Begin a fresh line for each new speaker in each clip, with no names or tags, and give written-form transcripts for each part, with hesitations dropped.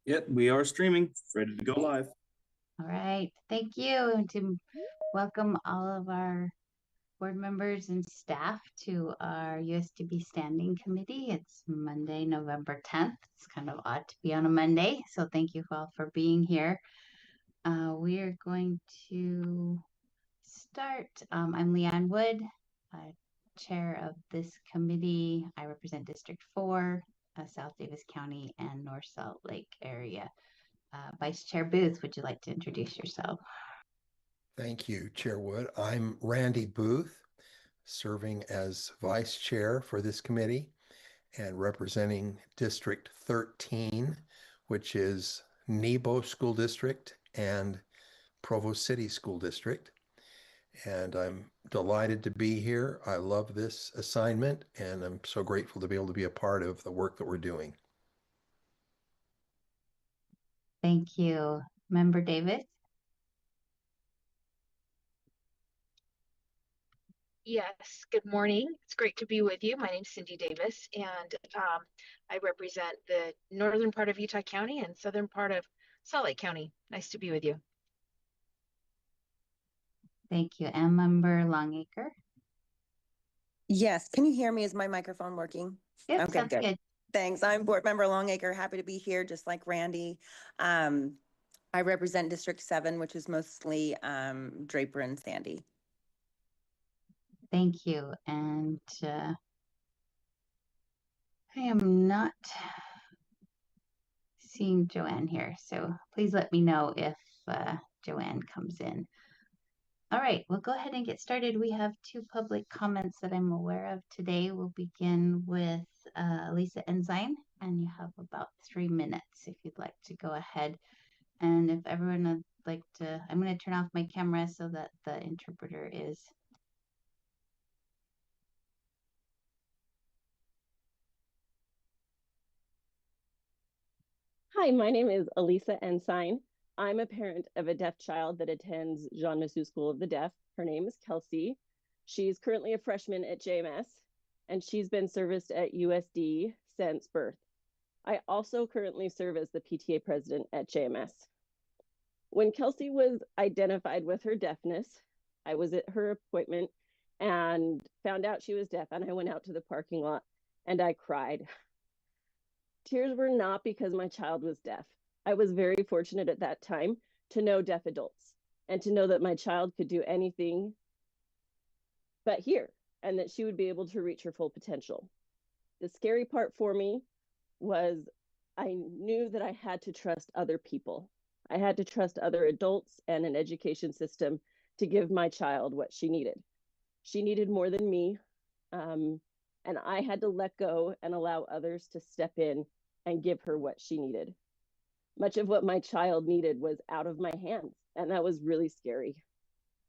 Yep, we are streaming, ready to go live.
All right. Thank you. And to welcome all of our board members and staff to our USDB Standing Committee. It's Monday, November 10th. It's kind of odd to be on a Monday. So thank you all for being here. We are going to start. I'm Leanne Wood, chair of this committee. I represent District 4, South Davis County, and North Salt Lake area. Vice Chair Booth, would you like to introduce yourself?
Thank you, Chair Wood. I'm Randy Booth, serving as Vice Chair for this committee and representing District 13, which is Nebo School District and Provo City School District. And I'm delighted to be here. I love this assignment, and I'm so grateful to be able to be a part of the work that we're doing.
Thank you. Member Davis?
Yes, good morning. It's great to be with you. My name's Cindy Davis, and I represent the northern part of Utah County and southern part of Salt Lake County. Nice to be with you.
Thank you. And Member Longacre?
Yes. Can you hear me? Is my microphone working?
Yep,
Okay,
sounds good.
Thanks. I'm Board Member Longacre. Happy to be here, just like Randy. I represent District 7, which is mostly Draper and Sandy.
Thank you. And I am not seeing Joanne here, so please let me know if Joanne comes in. All right, we'll go ahead and get started. We have two public comments that I'm aware of today. We'll begin with Lisa Ensign, and you have about 3 minutes if you'd like to go ahead. And if everyone would like to, I'm going to turn off my camera so that the interpreter is.
Hi, my name is Elisa Ensign. I'm a parent of a deaf child that attends Jean Massou School of the Deaf. Her name is Kelsey. She's currently a freshman at JMS, and she's been serviced at USD since birth. I also currently serve as the PTA president at JMS. When Kelsey was identified with her deafness, I was at her appointment and found out she was deaf, and I went out to the parking lot and I cried. Tears were not because my child was deaf. I was very fortunate at that time to know deaf adults and to know that my child could do anything but hear and that she would be able to reach her full potential. The scary part for me was I knew that I had to trust other people. I had to trust other adults and an education system to give my child what she needed. She needed more than me. And I had to let go and allow others to step in and give her what she needed. Much of what my child needed was out of my hands, and that was really scary.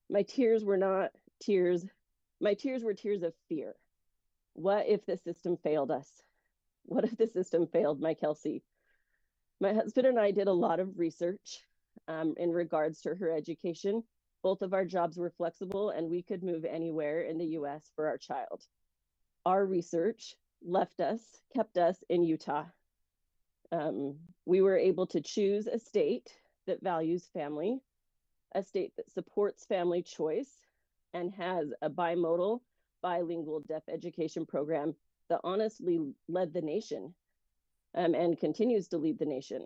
My tears were not tears. My tears were tears of fear. What if the system failed us? What if the system failed my Kelsey? My husband and I did a lot of research in regards to her education. Both of our jobs were flexible, and we could move anywhere in the US for our child. Our research kept us in Utah. We were able to choose a state that values family, a state that supports family choice, and has a bimodal, bilingual deaf education program that honestly led the nation and continues to lead the nation.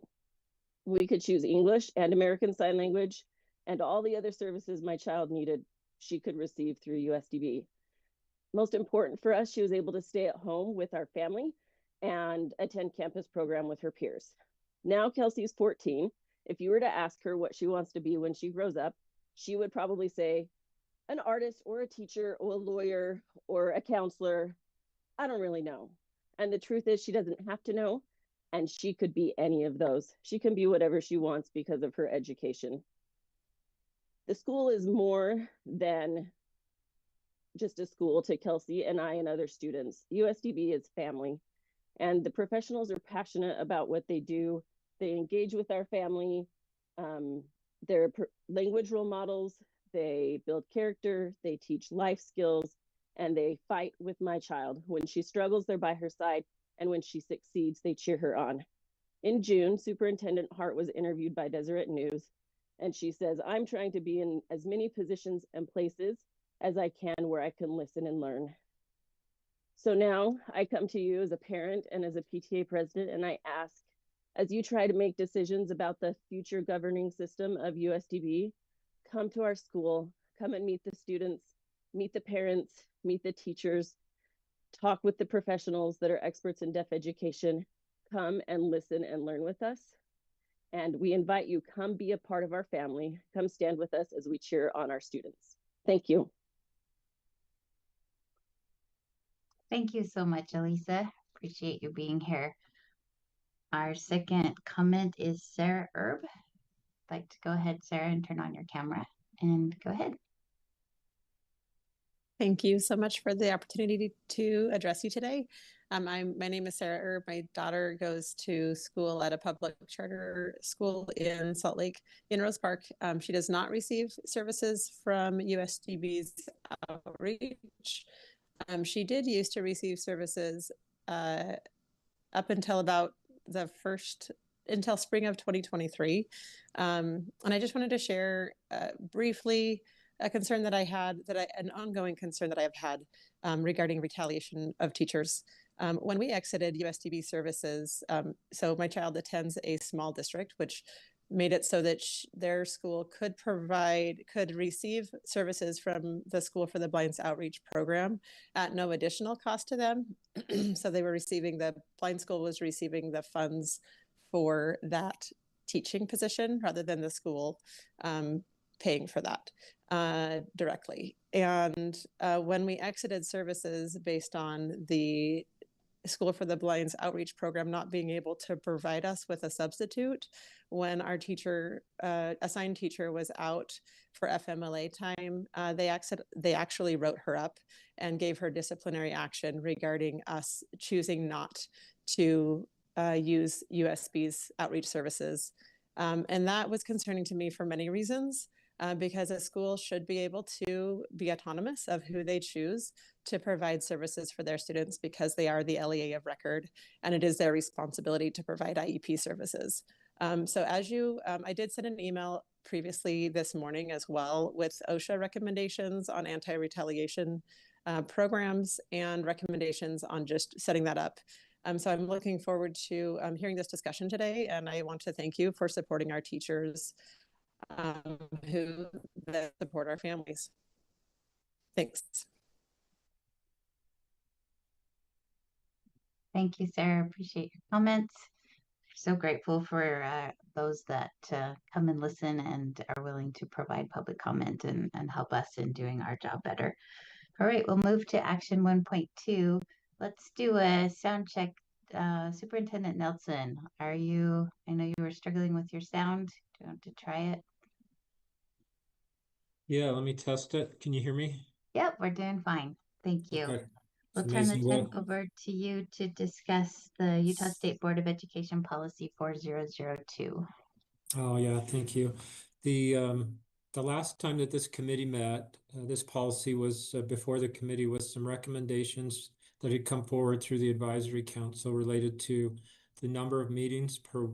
We could choose English and American Sign Language, and all the other services my child needed, she could receive through USDB. Most important for us, she was able to stay at home with our family and attend campus program with her peers. Now Kelsey's 14. If you were to ask her what she wants to be when she grows up, she would probably say an artist or a teacher or a lawyer or a counselor. I don't really know. And the truth is she doesn't have to know, and she could be any of those. She can be whatever she wants because of her education. The school is more than just a school to Kelsey and I and other students. USDB is family, and the professionals are passionate about what they do. They engage with our family. They're language role models. They build character. They teach life skills, and they fight with my child. When she struggles, they're by her side, and when she succeeds, they cheer her on. In June, Superintendent Hart was interviewed by Deseret News, and she says, I'm trying to be in as many positions and places as I can where I can listen and learn. So now I come to you as a parent and as a PTA president, and I ask, as you try to make decisions about the future governing system of USDB, come to our school, come and meet the students, meet the parents, meet the teachers, talk with the professionals that are experts in deaf education, come and listen and learn with us. And we invite you, come be a part of our family, come stand with us as we cheer on our students. Thank you.
Thank you so much, Elisa. Appreciate you being here. Our second comment is Sarah Erb. I'd like to go ahead, Sarah, and turn on your camera and go ahead.
Thank you so much for the opportunity to address you today. My name is Sarah Erb. My daughter goes to school at a public charter school in Salt Lake in Rose Park. She does not receive services from USDB's outreach. She did used to receive services up until about until spring of 2023. And I just wanted to share briefly a concern that I had, an ongoing concern that I've had regarding retaliation of teachers. When we exited USDB services, so my child attends a small district, which made it so that their school could receive services from the School for the Blind's outreach program at no additional cost to them. So the blind school was receiving the funds for that teaching position rather than the school paying for that directly. And when we exited services based on the School for the Blind's outreach program not being able to provide us with a substitute, when our assigned teacher was out for FMLA time, they actually wrote her up and gave her disciplinary action regarding us choosing not to use USB's outreach services. And that was concerning to me for many reasons. Because a school should be able to be autonomous of who they choose to provide services for their students, because they are the LEA of record, and it is their responsibility to provide IEP services. So I did send an email previously this morning as well with OSHA recommendations on anti-retaliation programs and recommendations on just setting that up. So I'm looking forward to hearing this discussion today, and I want to thank you for supporting our teachers who support our families. Thanks.
Thank you, Sarah. Appreciate your comments. So grateful for those that come and listen and are willing to provide public comment and help us in doing our job better. All right, we'll move to action 1.2. Let's do a sound check. Superintendent Nelson, I know you were struggling with your sound. Do you want to try it?
Yeah, let me test it. Can you hear me?
Yep, we're doing fine. Thank you.
Okay.
We'll
It's
turn the
amazing
time
what-
over to you to discuss the Utah State Board of Education Policy 4002.
Oh, yeah, thank you. The last time that this committee met, this policy was before the committee with some recommendations that had come forward through the advisory council related to the number of meetings per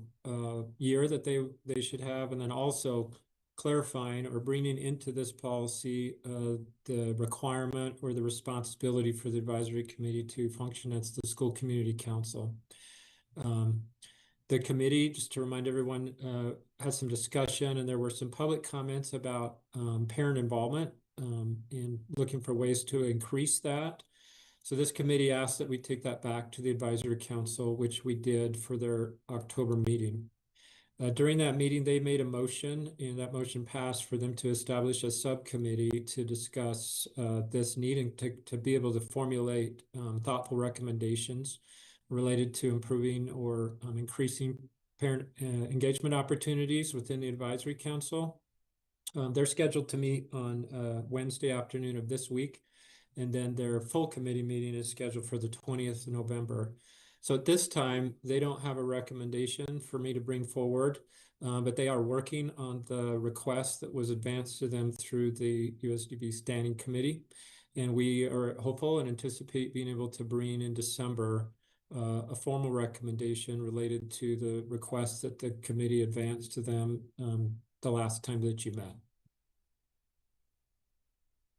year that they should have, and then also clarifying or bringing into this policy the requirement or the responsibility for the advisory committee to function as the school community council. The committee, just to remind everyone, had some discussion, and there were some public comments about parent involvement and looking for ways to increase that. So this committee asked that we take that back to the advisory council, which we did for their October meeting. During that meeting, they made a motion, and that motion passed for them to establish a subcommittee to discuss this needing to be able to formulate thoughtful recommendations related to improving or increasing parent engagement opportunities within the advisory council. They're scheduled to meet on Wednesday afternoon of this week, and then their full committee meeting is scheduled for the 20th of November. So at this time, they don't have a recommendation for me to bring forward, but they are working on the request that was advanced to them through the USDB Standing Committee. And we are hopeful and anticipate being able to bring in December a formal recommendation related to the request that the committee advanced to them the last time that you met.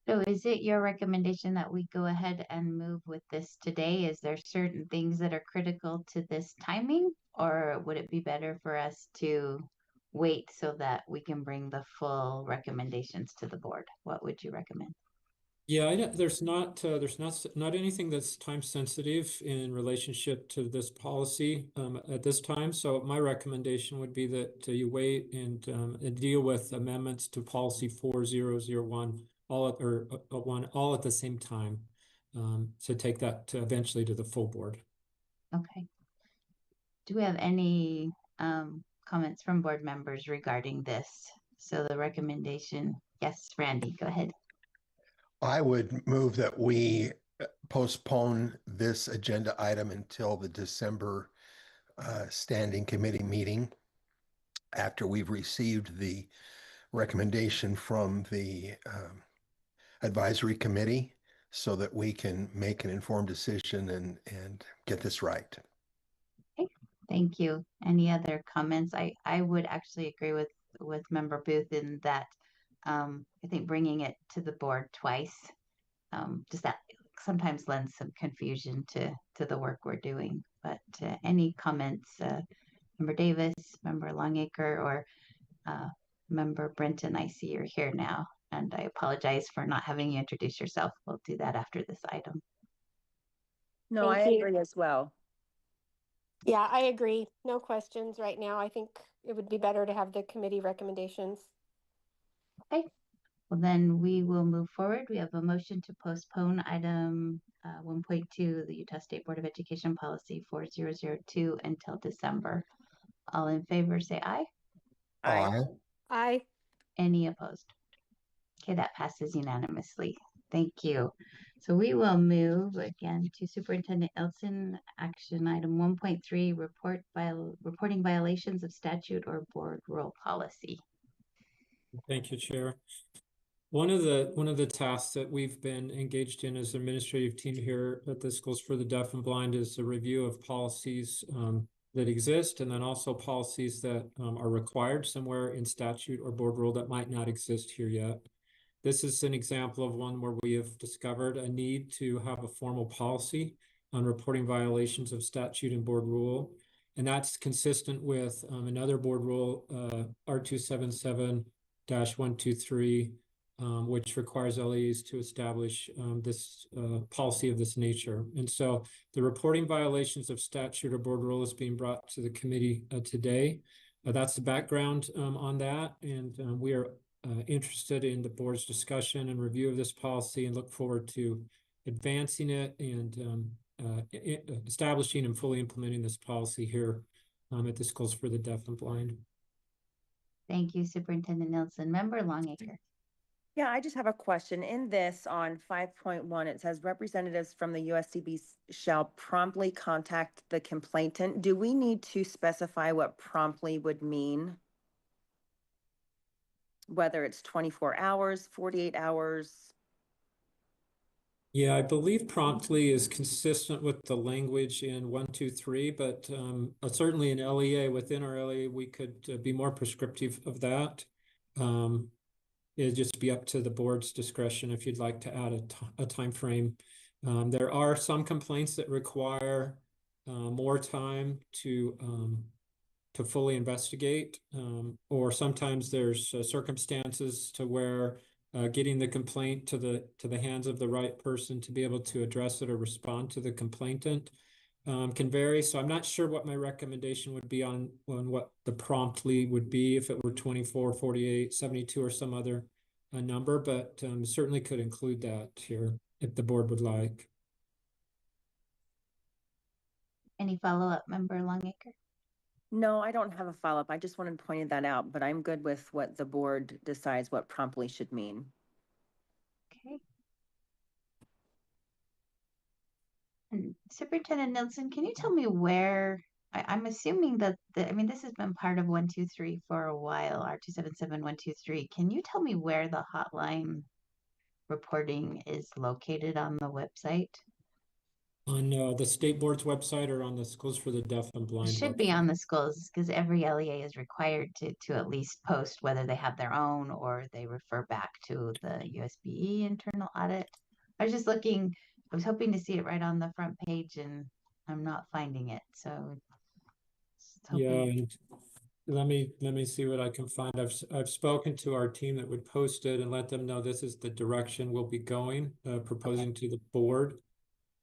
So is it your recommendation that we go ahead and move with this today? Is there certain things that are critical to this timing, or would it be better for us to wait so that we can bring the full recommendations to the board? What would you recommend?
Yeah, there's not anything that's time sensitive in relationship to this policy at this time. So my recommendation would be that you wait and deal with amendments to policy 4001 all at the same time. So take that eventually to the full board.
Okay. Do we have any comments from board members regarding this? So the recommendation, yes, Randy, go ahead.
I would move that we postpone this agenda item until the December standing committee meeting after we've received the recommendation from the advisory committee so that we can make an informed decision and get this right.
Okay, thank you. Any other comments? I would actually agree with Member Booth in that I think bringing it to the board twice, just that sometimes lends some confusion to the work we're doing. But any comments, Member Davis, Member Longacre, or Member Brenton? I see you're here now, and I apologize for not having you introduce yourself. We'll do that after this item.
No, I
Thank you.
agree as well.
Yeah, I agree. No questions right now. I think it would be better to have the committee recommendations.
Okay. Well, then we will move forward. We have a motion to postpone item 1.2, the Utah State Board of Education Policy 4002 until December. All in favor, say aye.
Aye.
Aye.
Any opposed? Okay, that passes unanimously. Thank you. So we will move again to Superintendent Elson, action item 1.3, reporting violations of statute or board rule policy.
Thank you, Chair. One of the tasks that we've been engaged in as an administrative team here at the Schools for the Deaf and Blind is a review of policies that exist, and then also policies that are required somewhere in statute or board rule that might not exist here yet. This is an example of one where we have discovered a need to have a formal policy on reporting violations of statute and board rule. And that's consistent with another board rule, R277-123, which requires LEAs to establish this policy of this nature. And so the reporting violations of statute or board rule is being brought to the committee today. That's the background on that. And we are interested in the board's discussion and review of this policy and look forward to advancing it and establishing and fully implementing this policy here at the Schools for the Deaf and Blind.
Thank you, Superintendent Nelson. Member Longacre.
Yeah, I just have a question. In this on 5.1, it says representatives from the USDB shall promptly contact the complainant. Do we need to specify what promptly would mean? Whether it's 24 hours, 48 hours?
Yeah, I believe promptly is consistent with the language in 123, but certainly in LEA, within our LEA, we could be more prescriptive of that. It'd just be up to the board's discretion if you'd like to add a time frame. There are some complaints that require more time to fully investigate, or sometimes there's circumstances to where getting the complaint to the hands of the right person to be able to address it or respond to the complainant can vary. So I'm not sure what my recommendation would be on what the promptly would be if it were 24, 48, 72, or some other number, but certainly could include that here if the board would like.
Any follow-up, Member Longacre?
No, I don't have a follow-up. I just wanted to point that out, but I'm good with what the board decides what promptly should mean.
Okay. And Superintendent Nelson, can you tell me where, I'm assuming that, this has been part of 123 for a while, R277-123. Can you tell me where the hotline reporting is located on the website?
On the state board's website or on the Schools for the Deaf and
It
Blind
should be
website?
on the schools because every LEA is required to at least post whether they have their own or they refer back to the USBE internal audit. I was just looking, I was hoping to see it right on the front page and I'm not finding it. So just
Yeah,
hoping.
and let me see what I can find. I've spoken to our team that would post it and let them know this is the direction we'll be going, proposing to the board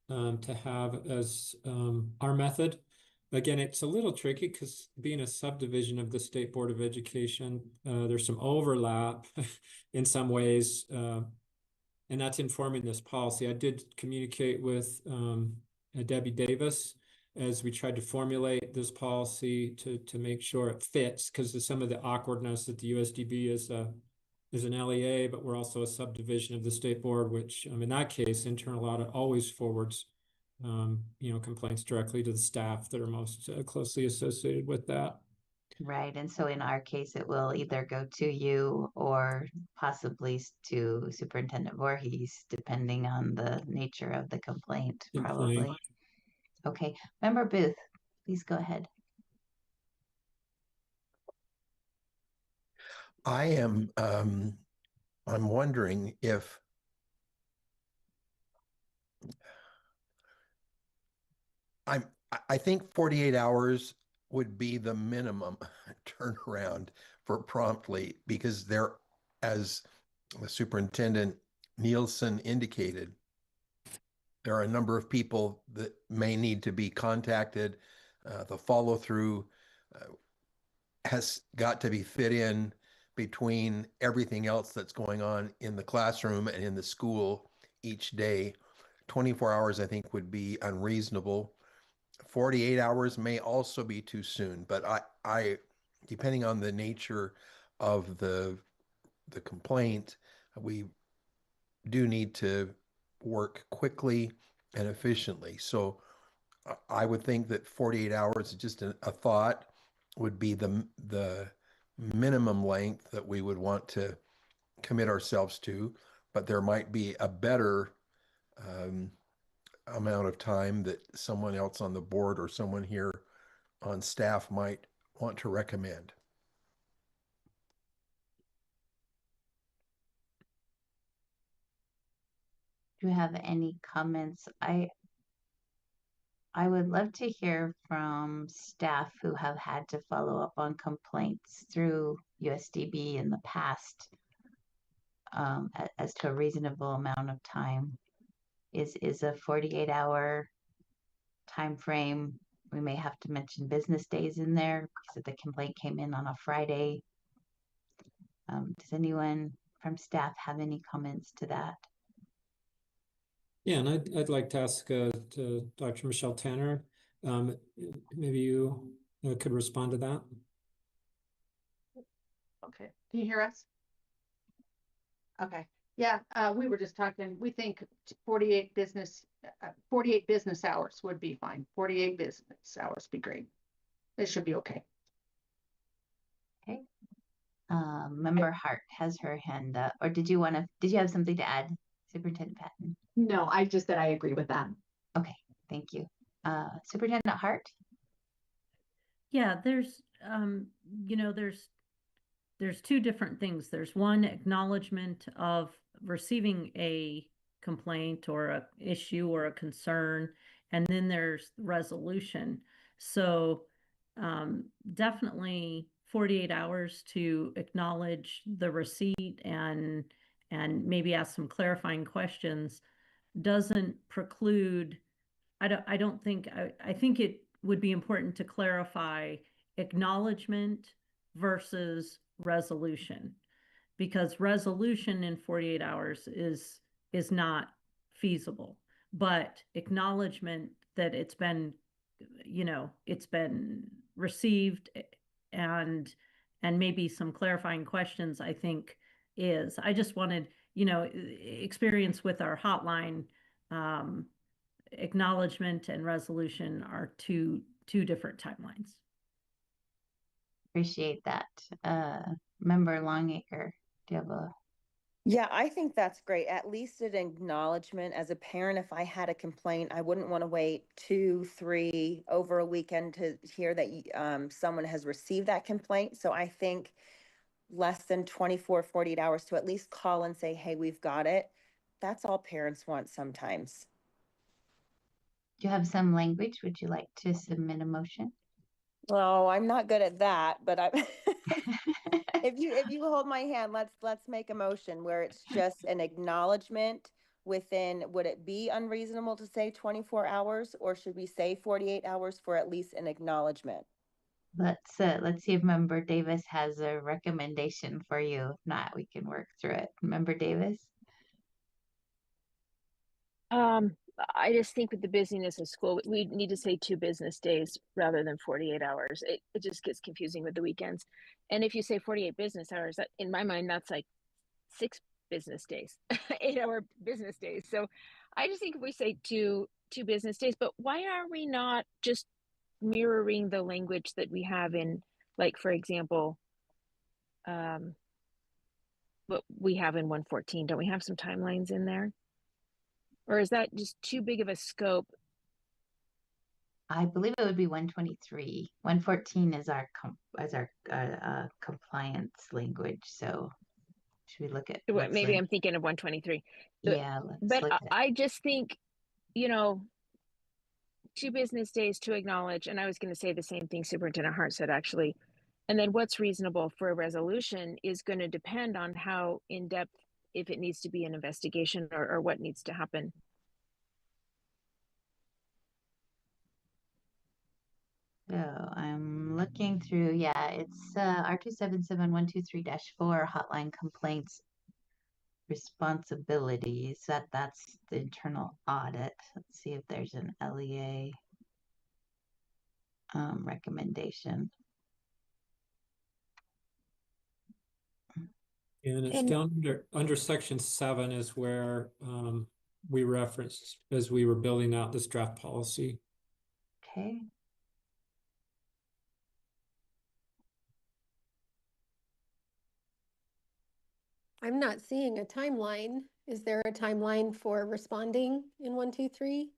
to have as our method. Again, it's a little tricky because being a subdivision of the State Board of Education, there's some overlap in some ways, and that's informing this policy. I did communicate with Debbie Davis as we tried to formulate this policy to make sure it fits, because of some of the awkwardness that the USDB is an LEA, but we're also a subdivision of the state board, which in that case, internal audit always forwards complaints directly to the staff that are most closely associated with that.
Right. And so in our case, it will either go to you or possibly to Superintendent Voorhees, depending on the nature of the complaint, probably. Okay. Member Booth, please go ahead.
I am, I'm wondering if I think 48 hours would be the minimum turnaround for promptly, because there, as the Superintendent Nielsen indicated, there are a number of people that may need to be contacted. The follow through has got to be fit in between everything else that's going on in the classroom and in the school each day. 24 hours, I think, would be unreasonable. 48 hours may also be too soon, but I depending on the nature of the complaint, we do need to work quickly and efficiently. So I would think that 48 hours, just a thought, would be the minimum length that we would want to commit ourselves to, but there might be a better amount of time that someone else on the board or someone here on staff might want to recommend.
Do you have any comments? I would love to hear from staff who have had to follow up on complaints through USDB in the past as to a reasonable amount of time. Is a 48-hour time frame? We may have to mention business days in there because the complaint came in on a Friday. Does anyone from staff have any comments to that?
Yeah, and I'd like to ask to Dr. Michelle Tanner, maybe you could respond to that.
Okay, can you hear us? Okay, yeah, we were just talking, we think 48 business hours would be fine. 48 business hours be great. It should be okay.
Okay. Member Hart has her hand up, or did you have something to add, Superintendent Patton?
No, I just said I agree with that.
Okay, thank you. Superintendent Hart?
Yeah, there's there's two different things. There's one, acknowledgement of receiving a complaint or a issue or a concern, and then there's resolution. So definitely 48 hours to acknowledge the receipt and maybe ask some clarifying questions doesn't preclude. I don't think I think it would be important to clarify acknowledgement versus resolution, because resolution in 48 hours is not feasible, but acknowledgement that it's been received and maybe some clarifying questions, I think is. I just wanted, experience with our hotline. Acknowledgement and resolution are two different timelines.
Appreciate that. Member Longacre, do you have a
Yeah, I think that's great. At least an acknowledgement as a parent. If I had a complaint, I wouldn't want to wait 2, 3 over a weekend to hear that someone has received that complaint. So I think less than 24, 48 hours to at least call and say, hey, we've got it. That's all parents want sometimes.
Do you have some language? Would you like to submit a motion?
Oh, I'm not good at that, but if you hold my hand, let's make a motion where it's just an acknowledgement within, would it be unreasonable to say 24 hours, or should we say 48 hours for at least an acknowledgement?
Let's see if Member Davis has a recommendation for you. If not, we can work through it. Member Davis?
I just think with the busyness of school, we need to say 2 business days rather than 48 hours. It just gets confusing with the weekends. And if you say 48 business hours, that, in my mind, that's like 6 business days, 8-hour business days. So I just think if we say two business days, but why are we not just mirroring the language that we have in, like, for example, what we have in 114? Don't we have some timelines in there? Or is that just too big of a scope?
I believe it would be 123. 114 is our compliance language. So should we look at
Maybe I'm thinking of 123.
Yeah,
but I just think, 2 business days to acknowledge, and I was going to say the same thing Superintendent Hart said, actually. And then what's reasonable for a resolution is going to depend on how in depth, if it needs to be an investigation or what needs to happen.
So I'm looking through, yeah, it's R277123-4 hotline complaints responsibilities. That's the internal audit. Let's see if there's an LEA recommendation.
And it's down under section 7 is where we referenced as we were building out this draft policy.
Okay.
I'm not seeing a timeline. Is there a timeline for responding in 123?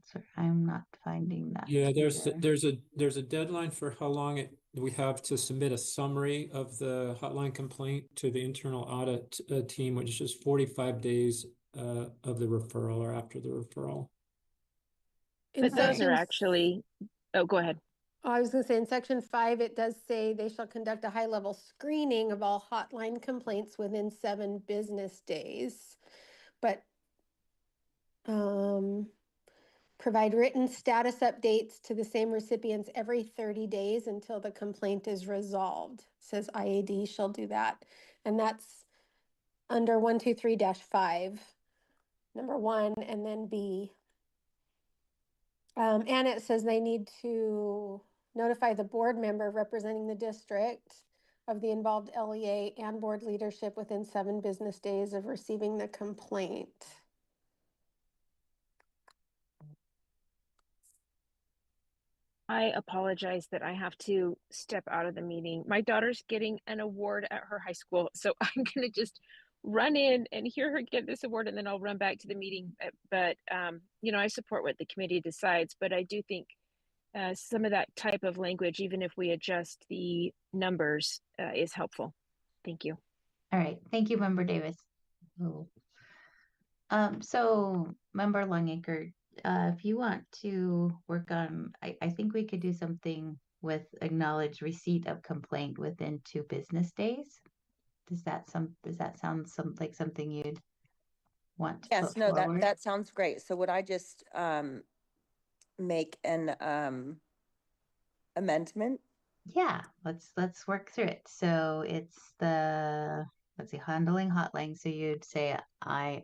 So I'm not finding that.
Yeah, there's a deadline for how long we have to submit a summary of the hotline complaint to the internal audit team, which is just 45 days of the referral or after the referral.
But those are actually, oh, go ahead.
I was going to say in section 5, it does say they shall conduct a high-level screening of all hotline complaints within 7 business days. But provide written status updates to the same recipients every 30 days until the complaint is resolved. It says IAD shall do that. And that's under 123-5, number 1, and then B. And it says they need to notify the board member representing the district of the involved LEA and board leadership within 7 business days of receiving the complaint.
I apologize that I have to step out of the meeting. My daughter's getting an award at her high school, so I'm going to just run in and hear her get this award, and then I'll run back to the meeting. But I support what the committee decides, but I do think some of that type of language, even if we adjust the numbers, is helpful. Thank you.
All right. Thank you, Member Davis. Oh. So Member Longacre, if you want to work on, I think we could do something with acknowledge receipt of complaint within 2 business days. Does that sound like something you'd want to
Yes,
put
no,
forward?
that sounds great. So would I just make an amendment?
Yeah, let's work through it. So it's the, let's see, handling hotline. So you'd say I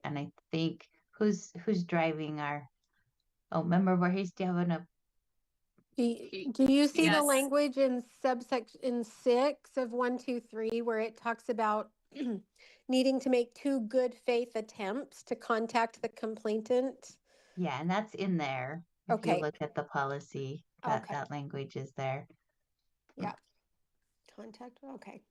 think who's driving our, oh, Member Voorhees, do you have an
Do you see the language in subsection 6 of 123 where it talks about needing to make 2 good faith attempts to contact the complainant?
Yeah, and that's in there. If you look at the policy, that language is there.
Yeah. Contact, okay.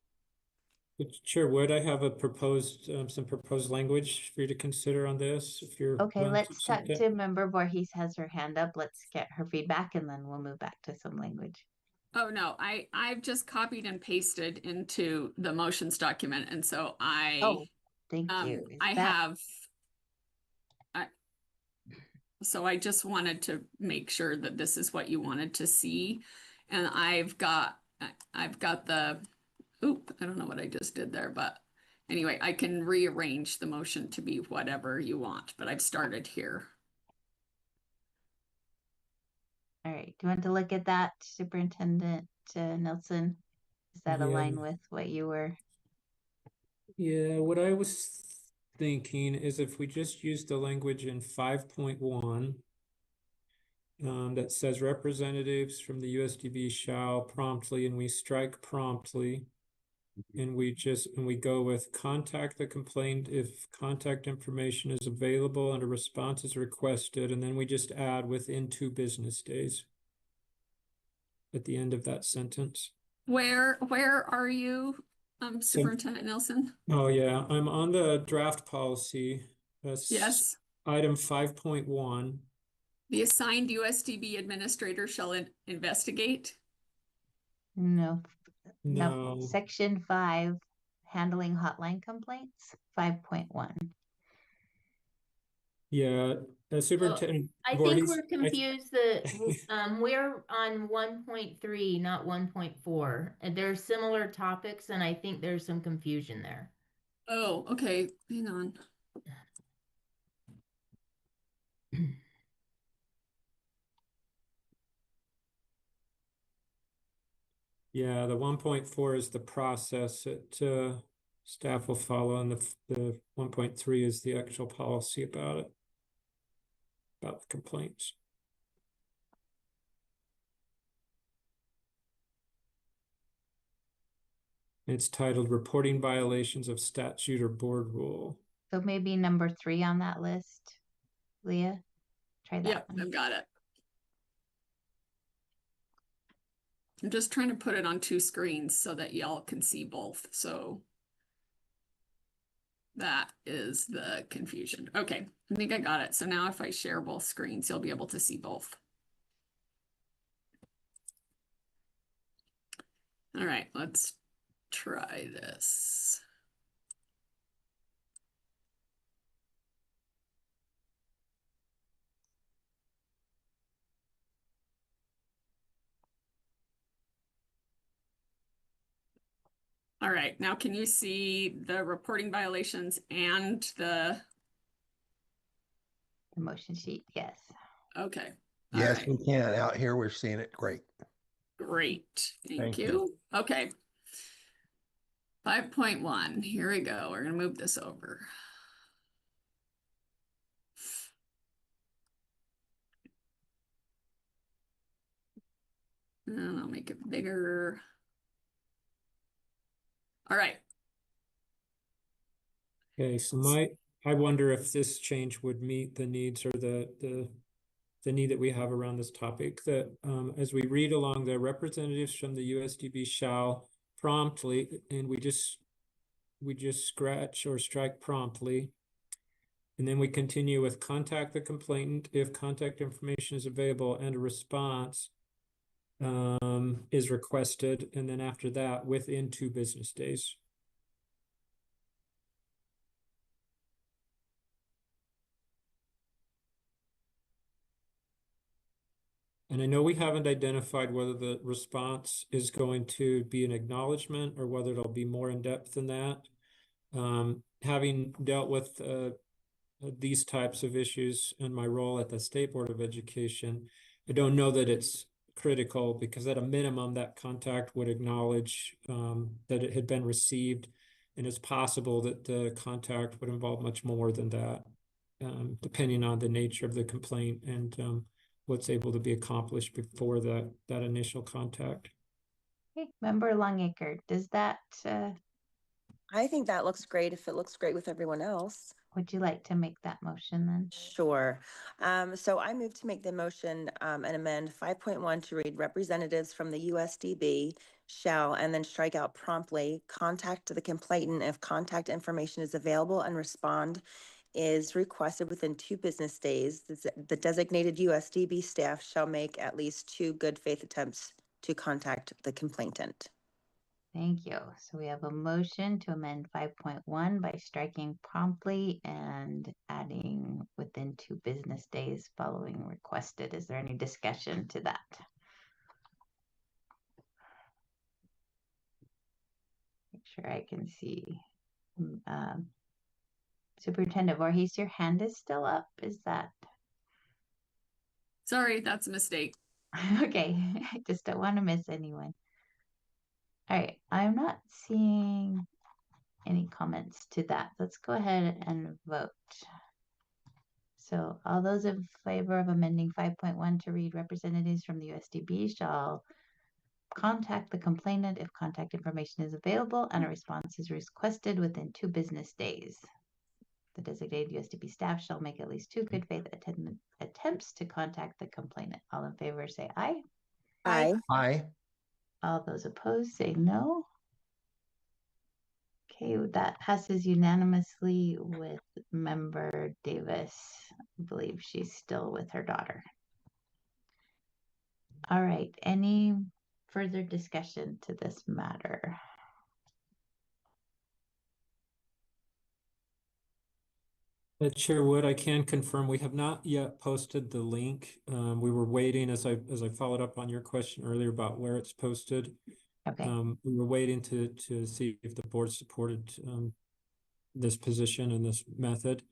Chair Wood, I have a proposed, some proposed language for you to consider on this, if you're
Okay,
willing to
let's talk
accept it.
to member Voorhees has her hand up. Let's get her feedback and then we'll move back to some language.
Oh, no, I've just copied and pasted into the motions document. And so
Thank you.
So I just wanted to make sure that this is what you wanted to see. And I've got the, oop, I don't know what I just did there, but anyway, I can rearrange the motion to be whatever you want, but I've started here.
All right. Do you want to look at that, Superintendent Nelson? Does that align with what you were?
Yeah, what I was thinking is if we just use the language in 5.1 that says representatives from the USDB shall promptly, and we strike promptly, and we go with contact the complaint if contact information is available and a response is requested, and then we just add within 2 business days at the end of that sentence.
Where are you, Superintendent Nelson?
Oh yeah, I'm on the draft policy.
Yes.
Item 5.1.
The assigned USDB administrator shall investigate.
No.
No.
Section 5, handling hotline complaints, 5.1.
Yeah, Superintendent
I
Voorhees,
think we're confused we're on 1.3, not 1.4. And there's similar topics, and I think there's some confusion there.
Oh, okay. Hang on.
Yeah, the 1.4 is the process that staff will follow, and the 1.3 is the actual policy about it, about the complaints. It's titled Reporting Violations of Statute or Board Rule.
So maybe number 3 on that list, Leah. Try that.
Yep, I've got it. I'm just trying to put it on 2 screens so that y'all can see both. So that is the confusion. Okay, I think I got it. So now if I share both screens, you'll be able to see both. All right, let's try this. All right, now can you see the reporting violations and the
motion sheet? Yes.
Okay.
Yes, we can. Out here, we're seeing it. Great.
Great. Thank you. Okay. 5.1. Here we go. We're going to move this over. And I'll make it bigger. All right.
Okay, so I wonder if this change would meet the needs or the need that we have around this topic, that as we read along, the representatives from the USDB shall promptly, and we just scratch or strike promptly, and then we continue with contact the complainant if contact information is available and a response is requested, and then after that within 2 business days. And I know we haven't identified whether the response is going to be an acknowledgement or whether it'll be more in depth than that. Having dealt with these types of issues in my role at the State Board of Education, I don't know that it's critical, because at a minimum that contact would acknowledge that it had been received, and it's possible that the contact would involve much more than that, depending on the nature of the complaint and what's able to be accomplished before that initial contact.
Okay, Member Longacre, does that
I think that looks great if it looks great with everyone else.
would you like to make that motion then?
Sure. So I move to make the motion and amend 5.1 to read representatives from the USDB shall, and then strike out promptly, contact the complainant if contact information is available and respond is requested within 2 business days. The designated USDB staff shall make at least 2 good faith attempts to contact the complainant.
Thank you. So we have a motion to amend 5.1 by striking promptly and adding within 2 business days following requested. Is there any discussion to that? Make sure I can see. Superintendent Voorhees, your hand is still up. Is that?
Sorry, that's a mistake.
Okay, I just don't want to miss anyone. All right, I'm not seeing any comments to that. Let's go ahead and vote. So all those in favor of amending 5.1 to read representatives from the USDB shall contact the complainant if contact information is available and a response is requested within 2 business days. The designated USDB staff shall make at least 2 good faith attempts to contact the complainant. All in favor say aye.
Aye.
Aye.
All those opposed say no. Okay, that passes unanimously with Member Davis. I believe she's still with her daughter. All right, any further discussion to this matter?
Chair Wood, I can confirm we have not yet posted the link. We were waiting as I followed up on your question earlier about where it's posted.
Okay.
We were waiting to see if the board supported this position and this method.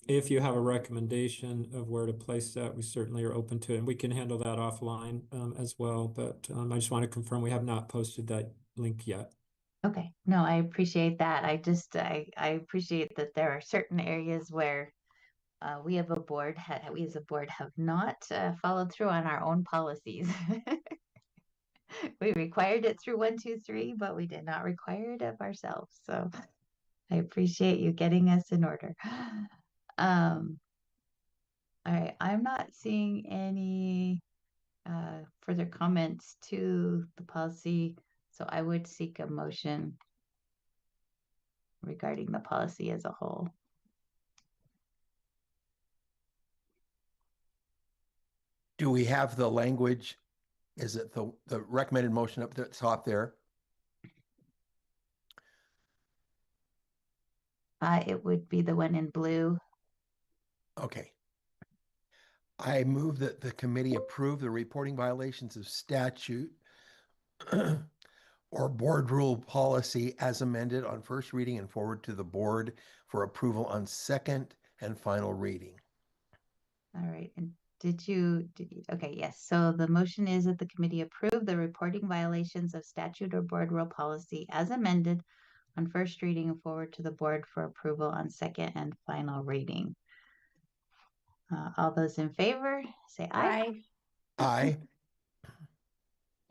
If you have a recommendation of where to place that, we certainly are open to it, and we can handle that offline as well. But I just want to confirm we have not posted that link yet.
Okay, no, I appreciate that. I appreciate that there are certain areas where we as a board have not followed through on our own policies. We required it through 1, 2, 3, but we did not require it of ourselves. So I appreciate you getting us in order. All right, I'm not seeing any further comments to the policy, so I would seek a motion regarding the policy as a whole.
Do we have the language? Is it the recommended motion up at the top there?
It would be the one in blue.
Okay. I move that the committee approve the reporting violations of statute or board rule policy as amended on first reading and forward to the board for approval on second and final reading.
All right. And okay, yes. So the motion is that the committee approve the reporting violations of statute or board rule policy as amended on first reading and forward to the board for approval on second and final reading. All those in favor say aye.
Aye.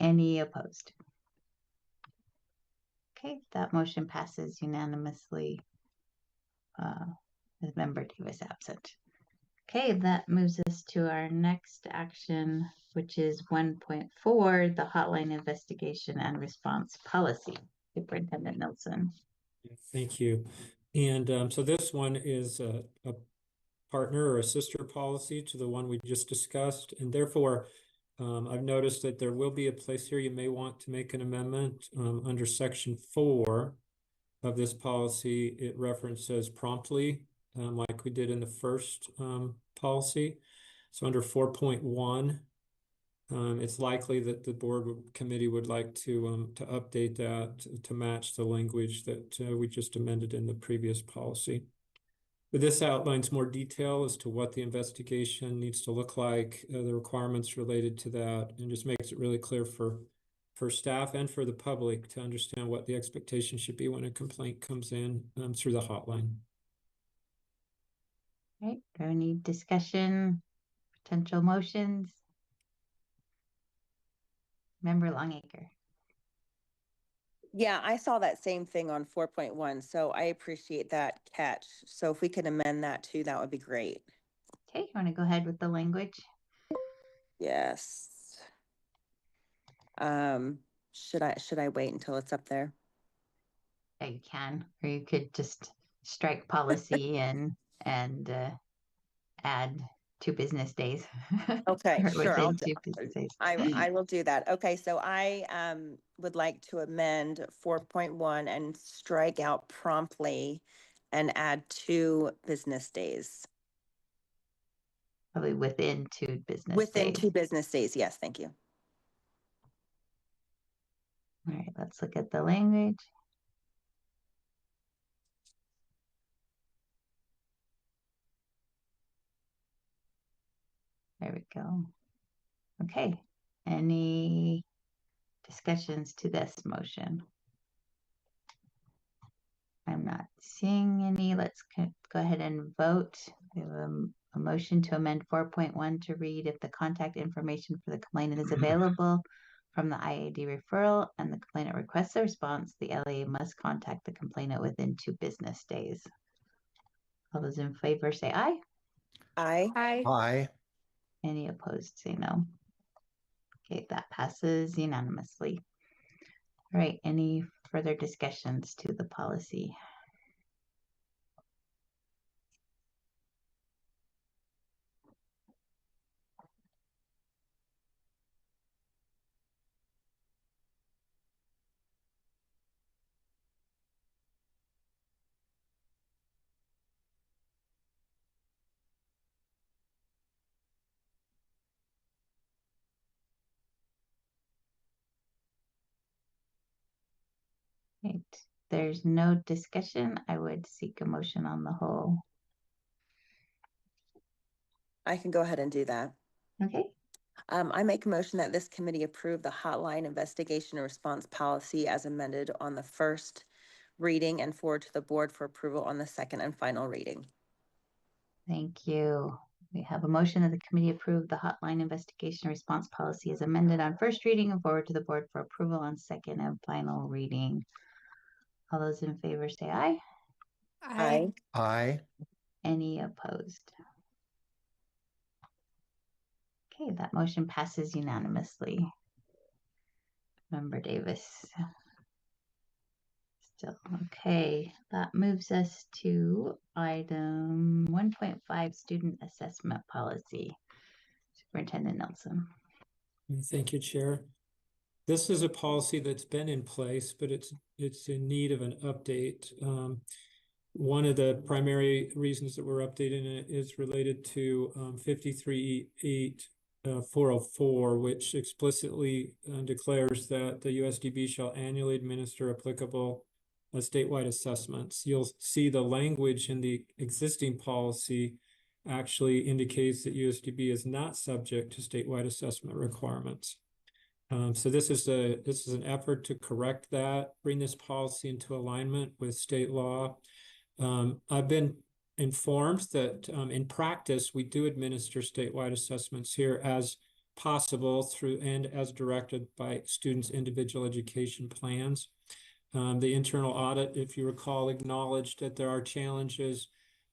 Any opposed? Okay, that motion passes unanimously with Member Davis absent. Okay, that moves us to our next action, which is 1.4, the hotline investigation and response policy. Superintendent Nelson.
Thank you. And so this one is a partner or a sister policy to the one we just discussed. And therefore, I've noticed that there will be a place here you may want to make an amendment under section 4 of this policy. It references promptly, like we did in the first policy. So under 4.1, it's likely that the board committee would like to update that to match the language that we just amended in the previous policy. But this outlines more detail as to what the investigation needs to look like, the requirements related to that, and just makes it really clear for staff and for the public to understand what the expectation should be when a complaint comes in through the hotline.
Right, do we need discussion, potential motions? Member Longacre.
Yeah, I saw that same thing on 4.1, so I appreciate that catch. So if we could amend that too, that would be great.
Okay, you want to go ahead with the language?
Yes. Should I wait until it's up there?
Yeah, you can, or you could just strike policy and add 2 business days.
Okay,
or
sure.
within 2 business days.
I will do that. Okay, so I would like to amend 4.1 and strike out promptly and add 2 business days.
Probably within 2 business
Within
days.
2 business days, yes, thank you.
All right, let's look at the language. There we go. Okay, any discussions to this motion? I'm not seeing any. Let's go ahead and vote. We have a motion to amend 4.1 to read: if the contact information for the complainant is available from the IAD referral and the complainant requests a response, the LEA must contact the complainant within 2 business days. All those in favor say aye.
Aye.
Aye.
Aye.
Any opposed say no. Okay, that passes unanimously. All right, any further discussions to the policy? Right. There's no discussion. I would seek a motion on the whole.
I can go ahead and do that.
Okay.
I make a motion that this committee approve the hotline investigation and response policy as amended on the first reading and forward to the board for approval on the second and final reading.
Thank you. We have a motion that the committee approve the hotline investigation response policy as amended on first reading and forward to the board for approval on second and final reading. All those in favor say aye.
Aye.
Aye.
Any opposed? Okay, that motion passes unanimously. Member Davis. Still okay. That moves us to item 1.5, student assessment policy. Superintendent Nelson.
Thank you, Chair. This is a policy that's been in place, but it's in need of an update. One of the primary reasons that we're updating it is related to 53.8.404, which explicitly declares that the USDB shall annually administer applicable statewide assessments. You'll see the language in the existing policy actually indicates that USDB is not subject to statewide assessment requirements. So this is an effort to correct that, bring this policy into alignment with state law. I've been informed that in practice, we do administer statewide assessments here as possible through and as directed by students' individual education plans. The internal audit, if you recall, acknowledged that there are challenges,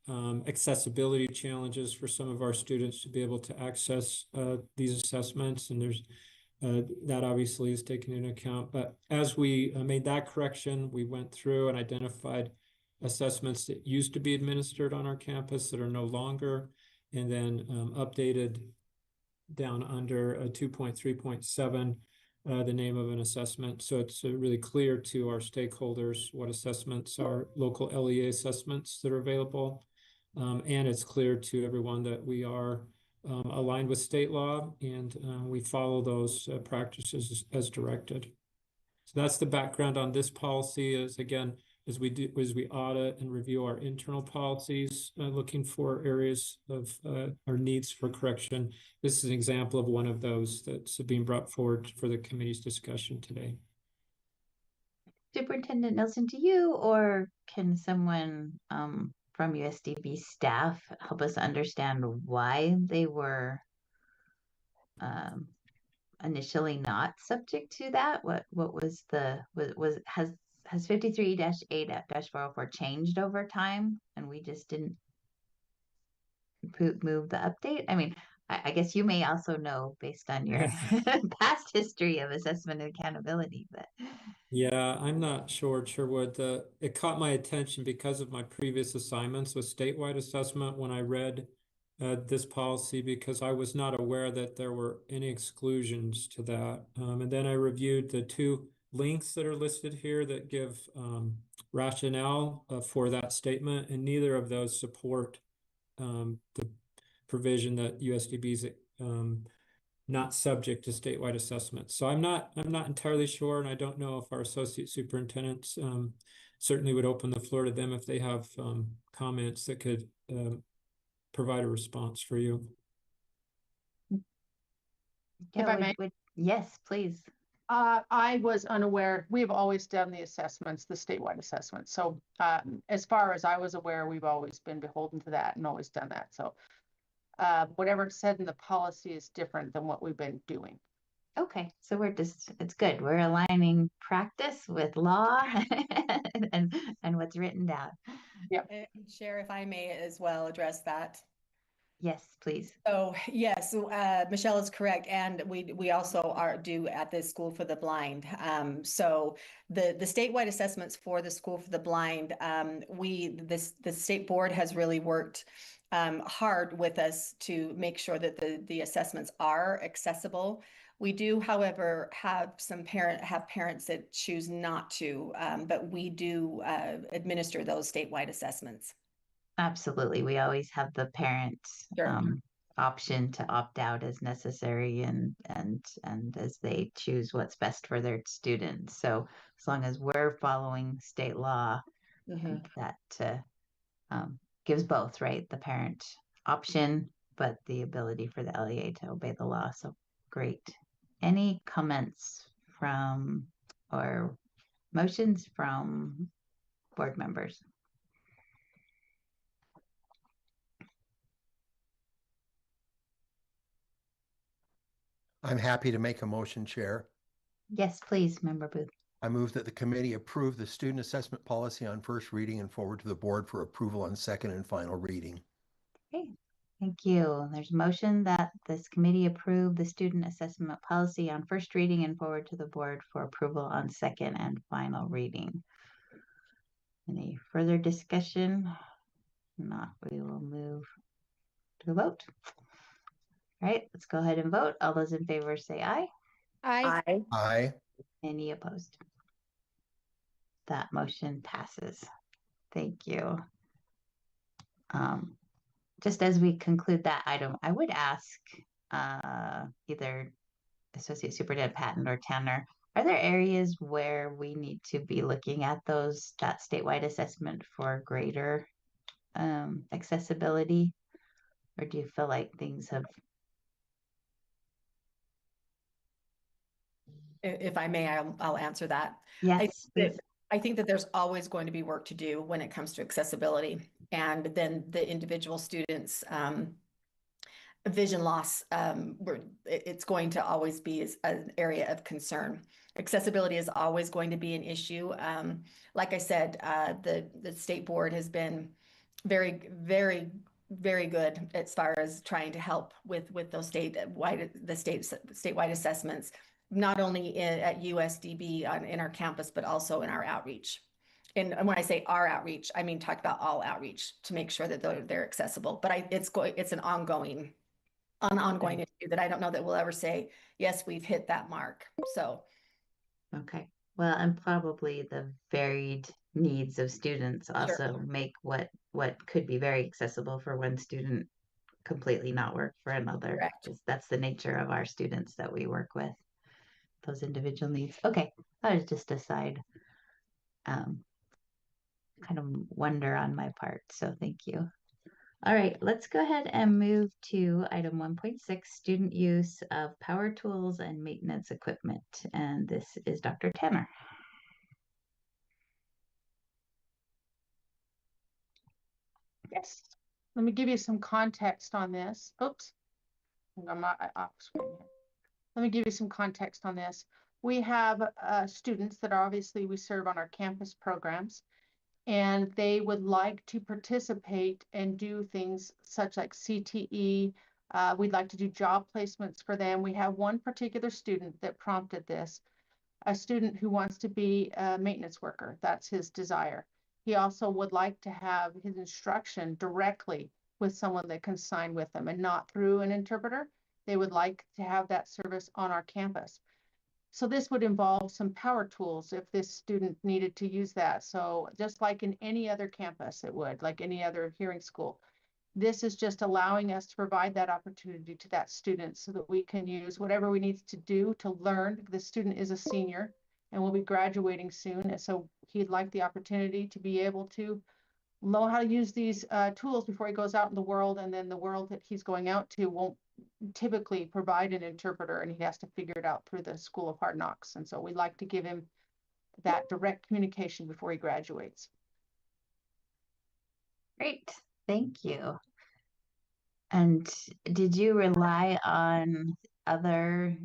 accessibility challenges for some of our students to be able to access these assessments, and there's that obviously is taken into account. But as we made that correction, we went through and identified assessments that used to be administered on our campus that are no longer, and then updated down under 2.3.7 the name of an assessment. So it's really clear to our stakeholders what assessments are local LEA assessments that are available. And it's clear to everyone that we are aligned with state law, and we follow those practices as directed. So that's the background on this policy. As again, as we audit and review our internal policies, looking for areas of our needs for correction. This is an example of one of those that's being brought forward for the committee's discussion today.
Superintendent Nelson, to you, or can someone from USDB staff help us understand why they were initially not subject to that? What was the has 53-8-404 changed over time and we just didn't move the update? I mean, I guess you may also know based on your past history of assessment and accountability, but
Yeah, I'm not sure, Sherwood. It caught my attention because of my previous assignments with statewide assessment when I read this policy because I was not aware that there were any exclusions to that. And then I reviewed the two links that are listed here that give rationale for that statement, and neither of those support the provision that USDB is not subject to statewide assessment. So I'm not entirely sure, and I don't know if our associate superintendents certainly would open the floor to them if they have comments that could provide a response for you.
If I may.
Yes, please.
I was unaware. We've always done the assessments, the statewide assessments. So as far as I was aware, we've always been beholden to that and always done that. So whatever it said in the policy is different than what we've been doing.
Okay, so it's good. We're aligning practice with law and what's written down.
Yeah.
Chair, if I may as well address that.
Yes, please.
Oh, yes, Michelle is correct. And we also do at the School for the Blind. So the statewide assessments for the School for the Blind, the state board has really worked hard with us to make sure that the assessments are accessible. We do, however, have parents that choose not to, but we do administer those statewide assessments.
Absolutely. We always have the parent option to opt out as necessary and as they choose what's best for their students. So as long as we're following state law, that gives both, right? The parent option, but the ability for the LEA to obey the law. So great. Any comments from or motions from board members?
I'm happy to make a motion, Chair.
Yes, please, Member Booth.
I move that the committee approve the student assessment policy on first reading and forward to the board for approval on second and final reading.
Okay, thank you. There's a motion that this committee approve the student assessment policy on first reading and forward to the board for approval on second and final reading. Any further discussion? If not, we will move to a vote. All right, let's go ahead and vote. All those in favor say aye.
Aye.
Aye. Aye.
Any opposed? That motion passes. Thank you. Just as we conclude that item, I would ask either Associate Superintendent Patton or Tanner, are there areas where we need to be looking at that statewide assessment for greater accessibility? Or do you feel like things have...
If I may, I'll answer that.
Yes,
I think that there's always going to be work to do when it comes to accessibility, and then the individual students' vision loss, it's going to always be an area of concern. Accessibility is always going to be an issue. Like I said, the state board has been very, very, very good as far as trying to help with those statewide assessments, not only at USDB in our campus, but also in our outreach. And when I say our outreach, I mean talk about all outreach to make sure that they're accessible. But it's an ongoing issue that I don't know that we'll ever say, yes, we've hit that mark. So.
Okay. Well, and probably the varied needs of students also make what could be very accessible for one student completely not work for another. Correct. That's the nature of our students that we work with, those individual needs. Okay, that was just a side kind of wonder on my part. So thank you. All right, let's go ahead and move to item 1.6, student use of power tools and maintenance equipment. And this is Dr. Tanner.
Yes. Let me give you some context on this. Oops. I'm not off screen here. let me give you some context on this. We have students that are obviously we serve on our campus programs, and they would like to participate and do things such like CTE. We'd like to do job placements for them. We have one particular student that prompted this, a student who wants to be a maintenance worker. That's his desire. He also would like to have his instruction directly with someone that can sign with them and not through an interpreter. They would like to have that service on our campus. So this would involve some power tools if this student needed to use that. So just like in any other campus, it would, like any other hearing school. This is just allowing us to provide that opportunity to that student so that we can use whatever we need to do to learn. The student is a senior and will be graduating soon. And so he'd like the opportunity to be able to know how to use these tools before he goes out in the world. And then the world that he's going out to won't typically provide an interpreter, and he has to figure it out through the School of Hard Knocks. And so we'd like to give him that direct communication before he graduates.
Great, thank you. And did you rely on other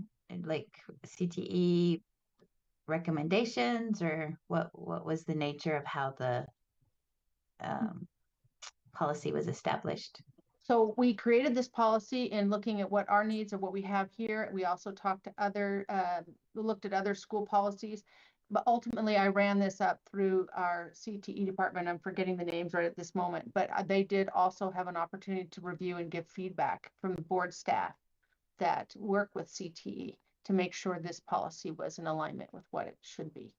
like CTE recommendations, or what was the nature of how the policy was established?
So we created this policy in looking at what our needs are, what we have here. We also talked to other, looked at other school policies, but ultimately I ran this up through our CTE department. I'm forgetting the names right at this moment, but they did also have an opportunity to review and give feedback from the board staff that work with CTE to make sure this policy was in alignment with what it should be.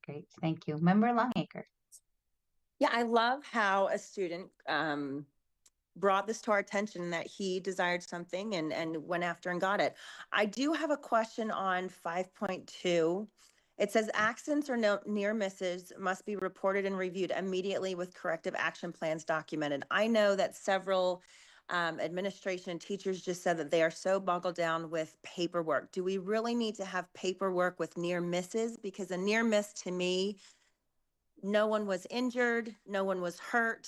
Great, thank you. Member Longacre.
Yeah, I love how a student brought this to our attention, that he desired something and went after and got it. I do have a question on 5.2. It says accidents or near misses must be reported and reviewed immediately with corrective action plans documented. I know that several administration and teachers just said that they are so boggled down with paperwork. Do we really need to have paperwork with near misses? Because a near miss to me, no one was injured, no one was hurt.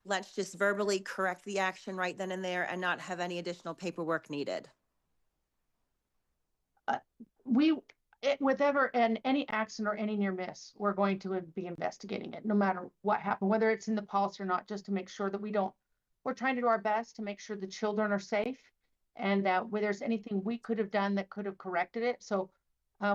Let's just verbally correct the action right then and there and not have any additional paperwork needed.
Any accident or any near miss, we're going to be investigating it no matter what happened, whether it's in the policy or not, just to make sure that we're trying to do our best to make sure the children are safe, and that where there's anything we could have done that could have corrected it. So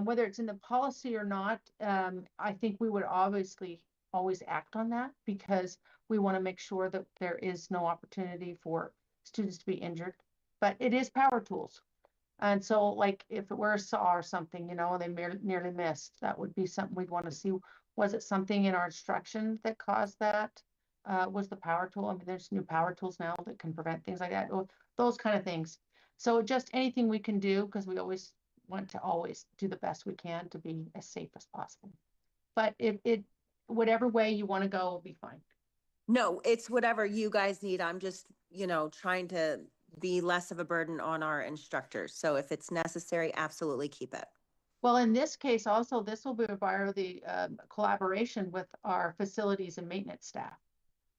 whether it's in the policy or not, I think we would obviously always act on that, because we want to make sure that there is no opportunity for students to be injured. But it is power tools. And so like if it were a saw or something, you know, they nearly missed, that would be something we'd want to see. Was it something in our instruction that caused that? Was the power tool? I mean, there's new power tools now that can prevent things like that, or those kind of things. So just anything we can do, because we always want to always do the best we can to be as safe as possible. But whatever way you want to go will be fine.
No, it's whatever you guys need. I'm just, trying to be less of a burden on our instructors. So if it's necessary, absolutely keep it.
Well, in this case, also, this will be via the collaboration with our facilities and maintenance staff.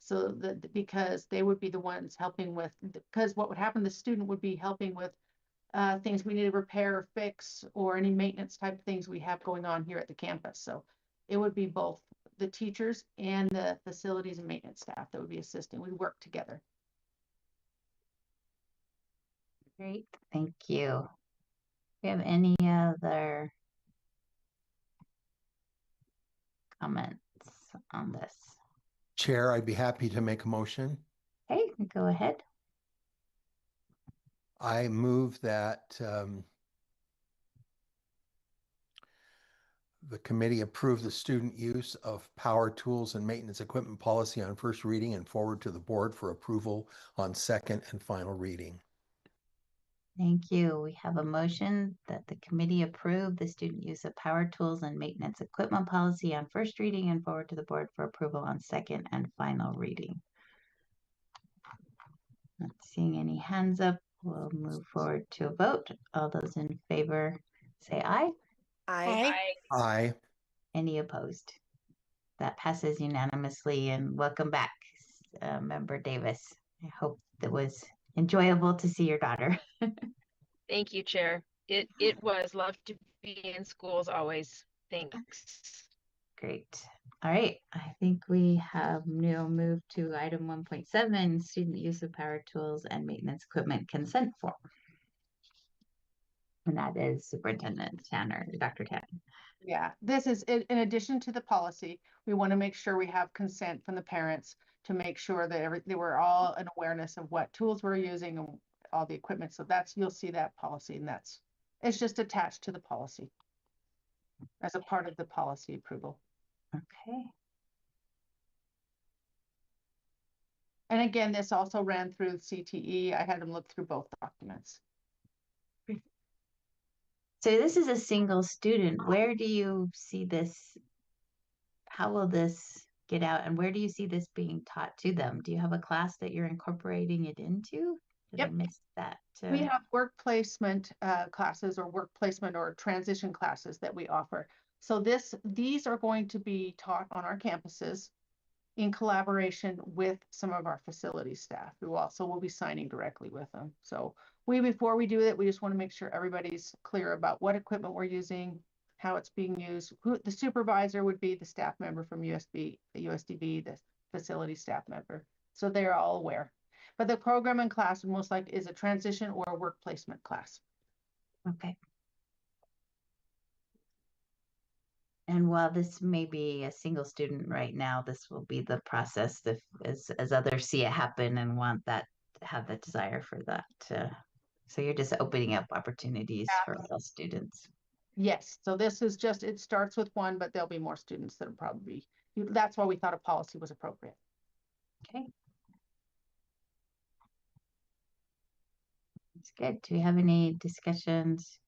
So that because they would be the ones helping with, because what would happen, the student would be helping with things we need to repair or fix, or any maintenance type of things we have going on here at the campus. So it would be both the teachers and the facilities and maintenance staff that would be assisting. We work together.
Great, thank you. Do you have any other comments on this?
Chair, I'd be happy to make a motion.
Hey, go ahead.
I move that the committee approve the student use of power tools and maintenance equipment policy on first reading and forward to the board for approval on second and final reading.
Thank you. We have a motion that the committee approve the student use of power tools and maintenance equipment policy on first reading and forward to the board for approval on second and final reading. Not seeing any hands up, we'll move forward to a vote. All those in favor say aye.
Aye.
Aye.
Any opposed? That passes unanimously, and welcome back, Member Davis. I hope it was enjoyable to see your daughter.
Thank you, Chair. It was love to be in schools always. Thanks.
Great. All right. I think we have now moved to item 1.7, student use of power tools and maintenance equipment consent form. And that is Superintendent Tanner, Dr. Tanner.
Yeah, this is in addition to the policy. We want to make sure we have consent from the parents to make sure that they were all an awareness of what tools we're using and all the equipment. So you'll see that policy, and it's just attached to the policy as a part of the policy approval.
Okay.
And again, this also ran through CTE. I had them look through both documents.
So this is a single student. Where do you see this? How will this get out? And where do you see this being taught to them? Do you have a class that you're incorporating it into? Did I miss that?
We have work placement classes or work placement or transition classes that we offer. So these are going to be taught on our campuses in collaboration with some of our facility staff who also will be signing directly with them. So before we do it, we just want to make sure everybody's clear about what equipment we're using, how it's being used. The supervisor would be the staff member from USBE, the USDB, the facility staff member. So they're all aware. But the program and class most likely is a transition or a work placement class.
Okay. And while this may be a single student right now, this will be the process if, as others see it happen and want that, have the desire for that. So you're just opening up opportunities for all students.
Yes. So this is just, it starts with one, but there'll be more students that'll probably be, that's why we thought a policy was appropriate.
Okay. That's good. Do we have any discussions?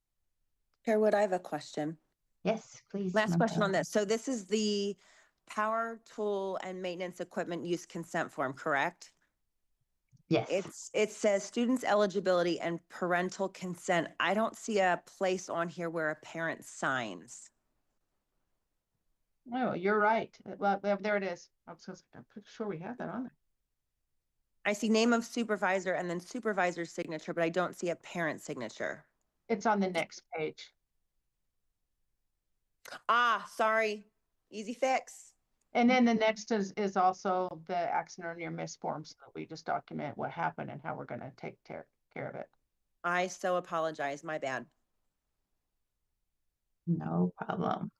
Chairwood, I have a question.
Yes, please.
Last question on this. So this is the power tool and maintenance equipment use consent form, correct?
Yes.
It says students' eligibility and parental consent. I don't see a place on here where a parent signs.
Oh, you're right. Well, there it is. I'm pretty sure we have that on there.
I see name of supervisor and then supervisor's signature, but I don't see a parent signature.
It's on the next page.
Ah, sorry. Easy fix.
And then the next is also the accident or near miss form, so that we just document what happened and how we're going to take care of it.
I so apologize. My bad.
No problem.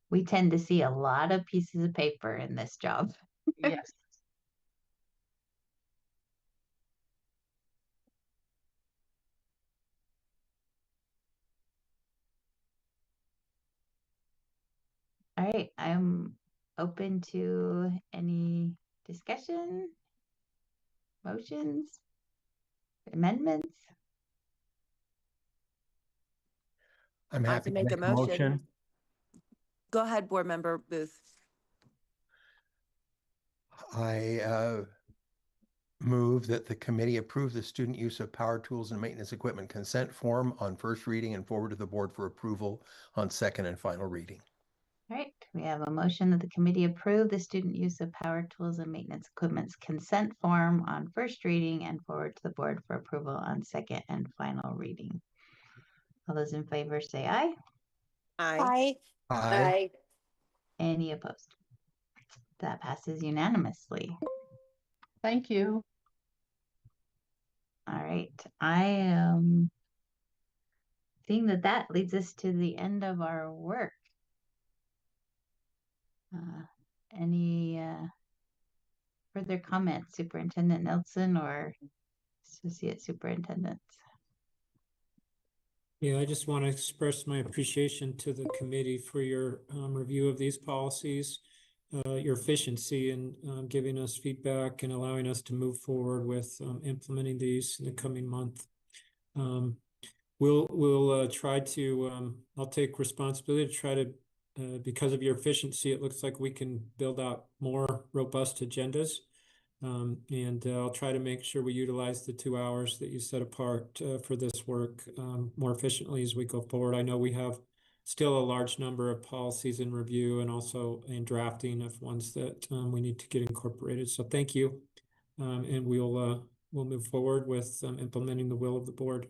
We tend to see a lot of pieces of paper in this job.
Yes.
All right, I'm open to any discussion, motions, amendments.
I'm happy to make a motion.
Go ahead, Board Member Booth.
I move that the committee approve the student use of power tools and maintenance equipment consent form on first reading and forward to the board for approval on second and final reading.
All right, we have a motion that the committee approve the student use of power tools and maintenance equipment's consent form on first reading and forward to the board for approval on second and final reading. All those in favor say aye.
Aye.
Aye.
Any opposed? That passes unanimously.
Thank you.
All right, I am seeing that leads us to the end of our work. Any further comments, Superintendent Nelson or Associate Superintendents?
Yeah, I just want to express my appreciation to the committee for your review of these policies, your efficiency in giving us feedback and allowing us to move forward with implementing these in the coming month. We'll try to, I'll take responsibility to try to, because of your efficiency, it looks like we can build out more robust agendas. And I'll try to make sure we utilize the 2 hours that you set apart for this work more efficiently as we go forward. I know we have still a large number of policies in review and also in drafting of ones that we need to get incorporated. So thank you. And we'll move forward with implementing the will of the board.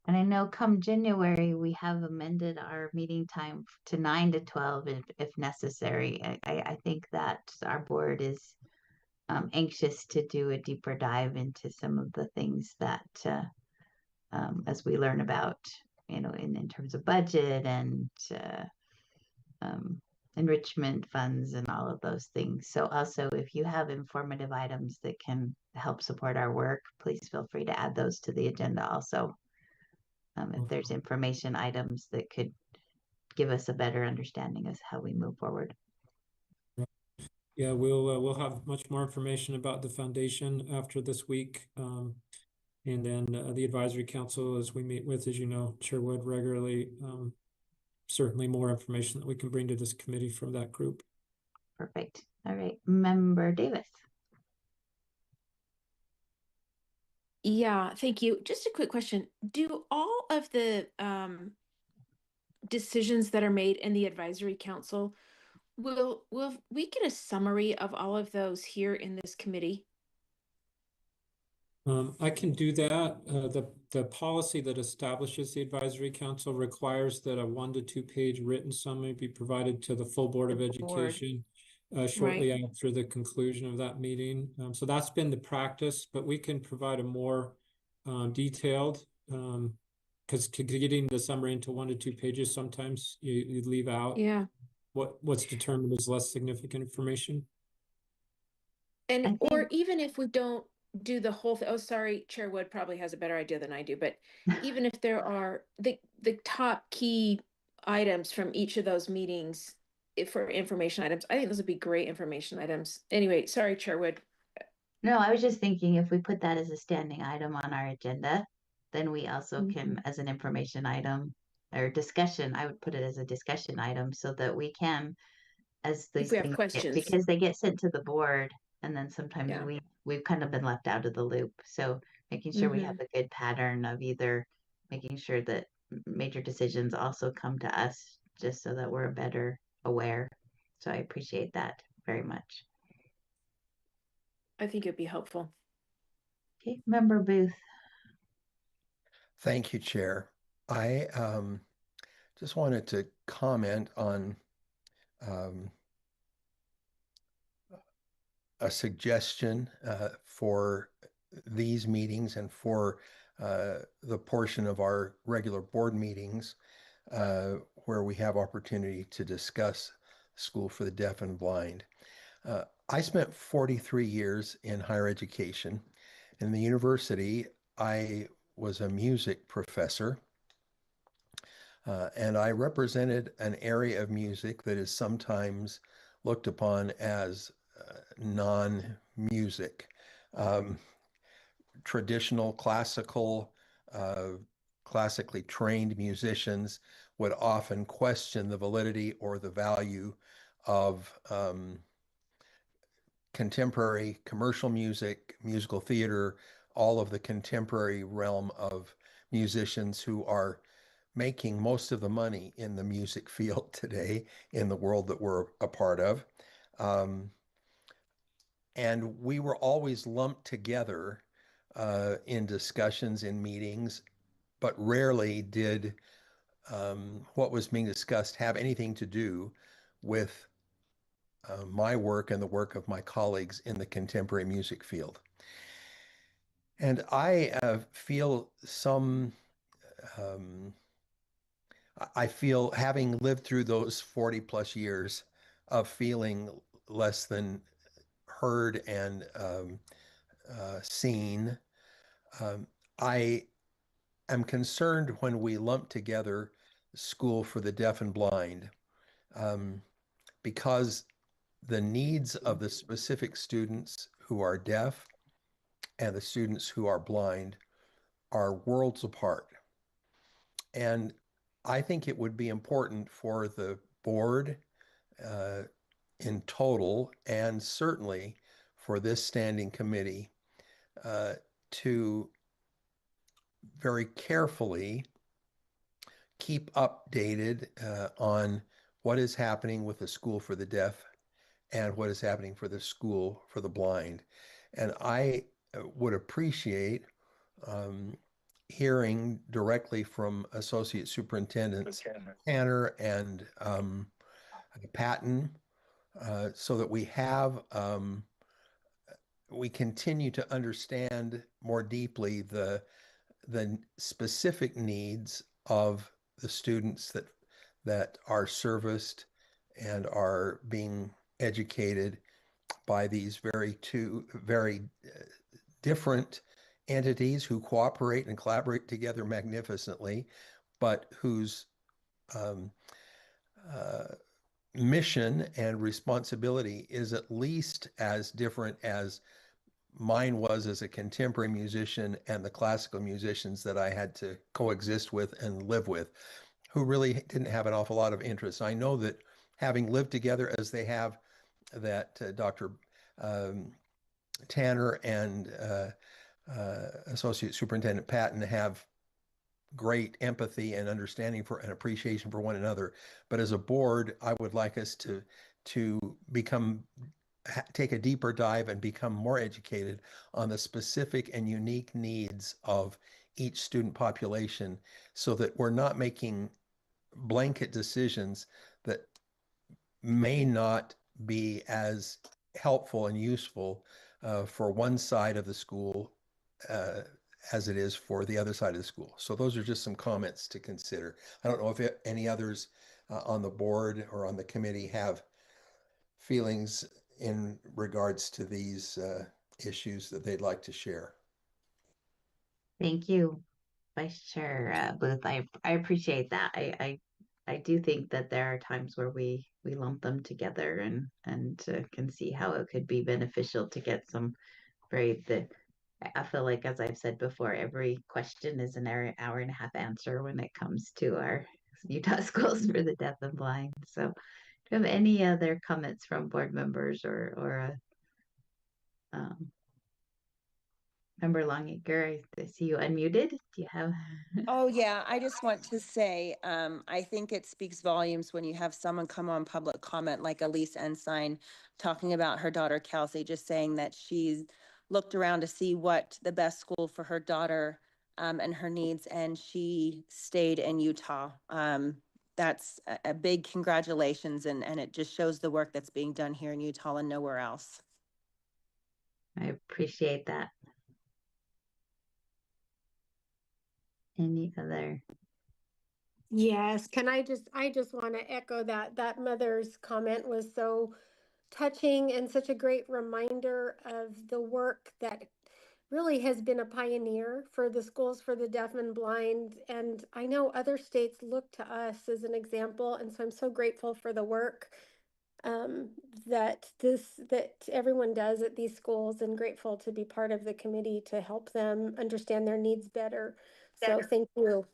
And I know come January, we have amended our meeting time to 9 to 12 if necessary. I think that our board is anxious to do a deeper dive into some of the things that, as we learn about, in terms of budget and enrichment funds and all of those things. So also, if you have informative items that can help support our work, please feel free to add those to the agenda also. If there's information items that could give us a better understanding of how we move forward.
Yeah, we'll have much more information about the foundation after this week. And then the advisory council, as we meet with, as you know, Chair Wood regularly, certainly more information that we can bring to this committee from that group.
Perfect. All right, Member Davis.
Yeah, thank you. Just a quick question. Do all of the decisions that are made in the advisory council, will we get a summary of all of those here in this committee?
I can do that. The policy that establishes the advisory council requires that a 1 to 2 page written summary be provided to the full Board of Education shortly after the conclusion of that meeting. So that's been the practice, but we can provide a more detailed, because getting the summary into 1 to 2 pages, sometimes you leave out what's determined as less significant information.
And or even if we don't do the whole thing, oh, sorry, Chair Wood probably has a better idea than I do, but even if there are the top key items from each of those meetings for information items, I think those would be great information items. Anyway, sorry, Chair Wood.
No, I was just thinking if we put that as a standing item on our agenda, then we also can, as an information item or discussion, I would put it as a discussion item so that we can, as these
If we have
things
questions.
because they get sent to the board, and then sometimes we've kind of been left out of the loop. So making sure we have a good pattern of either making sure that major decisions also come to us, just so that we're better aware. So I appreciate that very much.
I think it'd be helpful.
Okay, Member Booth.
Thank you, Chair. I just wanted to comment on a suggestion for these meetings and for the portion of our regular board meetings where we have opportunity to discuss School for the Deaf and Blind. I spent 43 years in higher education. In the university, I was a music professor, and I represented an area of music that is sometimes looked upon as non-music. Traditional classical, classically trained musicians would often question the validity or the value of contemporary commercial music, musical theater, all of the contemporary realm of musicians who are making most of the money in the music field today in the world that we're a part of. And we were always lumped together in discussions, in meetings, but rarely did what was being discussed have anything to do with my work and the work of my colleagues in the contemporary music field. And I feel I feel, having lived through those 40 plus years of feeling less than heard and seen, I am concerned when we lump together School for the Deaf and Blind, because the needs of the specific students who are deaf and the students who are blind are worlds apart. And I think it would be important for the board in total, and certainly for this standing committee, to very carefully keep updated on what is happening with the School for the Deaf and what is happening for the School for the Blind. And I would appreciate hearing directly from Associate Superintendents Tanner and Patton, so that we continue to understand more deeply the specific needs of the students that are serviced and are being educated by these two very different entities who cooperate and collaborate together magnificently, but whose mission and responsibility is at least as different as mine was as a contemporary musician and the classical musicians that I had to coexist with and live with, who really didn't have an awful lot of interest. I know that having lived together as they have, that Dr. Tanner and Associate Superintendent Patton have great empathy and understanding for and appreciation for one another. But as a board, I would like us to take a deeper dive and become more educated on the specific and unique needs of each student population, so that we're not making blanket decisions that may not be as helpful and useful for one side of the school as it is for the other side of the school. So those are just some comments to consider. I don't know if any others on the board or on the committee have feelings in regards to these issues that they'd like to share.
Thank you, Vice Chair Booth. I appreciate that. I do think that there are times where we lump them together and can see how it could be beneficial to get some I feel like, as I've said before, every question is an hour and a half answer when it comes to our Utah Schools for the Deaf and Blind. So do you have any other comments from board members or Member Longacre? I see you unmuted. Do you have?
Oh, yeah. I just want to say, I think it speaks volumes when you have someone come on public comment like Elise Ensign talking about her daughter, Kelsey, just saying that she's looked around to see what the best school for her daughter and her needs, and she stayed in Utah. That's a big congratulations, and it just shows the work that's being done here in Utah and nowhere else.
I appreciate that. Any other?
Yes, I just want to echo that mother's comment was so touching and such a great reminder of the work that really has been a pioneer for the schools for the deaf and blind. And I know other states look to us as an example. And so I'm so grateful for the work that everyone does at these schools, and grateful to be part of the committee to help them understand their needs better. So thank you.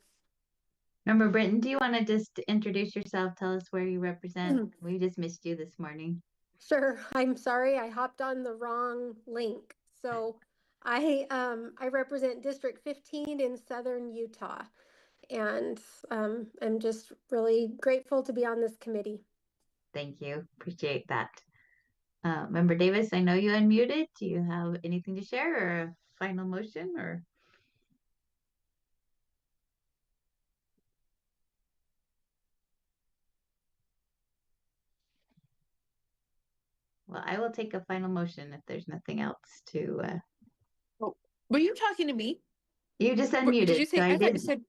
Member Britton, do you want to just introduce yourself? Tell us where you represent. We just missed you this morning.
Sure. I'm sorry. I hopped on the wrong link. So I represent District 15 in Southern Utah, and I'm just really grateful to be on this committee.
Thank you. Appreciate that. Member Davis, I know you unmuted. Do you have anything to share or a final motion or? Well, I will take a final motion if there's nothing else to.
Oh, were you talking to me?
You just unmuted.
Did you say?
So
I thought you said.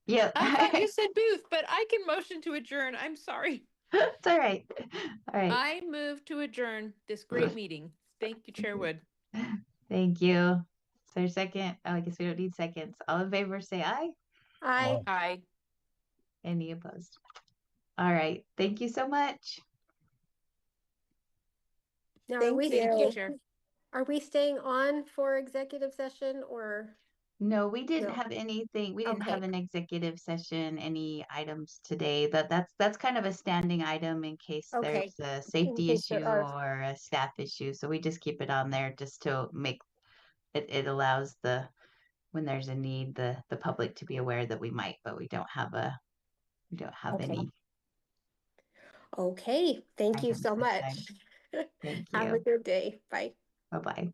Yep.
I thought you said Booth, but I can motion to adjourn. I'm sorry.
It's all right. All right.
I move to adjourn this great meeting. Thank you, Chair Wood.
Thank you. Is there a second? Oh, I guess we don't need seconds. All in favor, say aye.
Aye.
Aye.
Any opposed? All right. Thank you so much.
Now,
Thank you.
Chair.
Are we staying on for executive session or?
No, we didn't
No.
have anything. We didn't have
Okay.
an executive session, any items today. That's kind of a standing item in case
Okay.
there's a safety
case there
issue
are.
or a staff issue. So we just keep it on there just to make it allows when there's a need, the public to be aware that we might, but we don't have
Okay.
any.
Okay. Thank you
items
so
this
much.
time. Thank
Have a
you.
good day. Bye.
Bye-bye.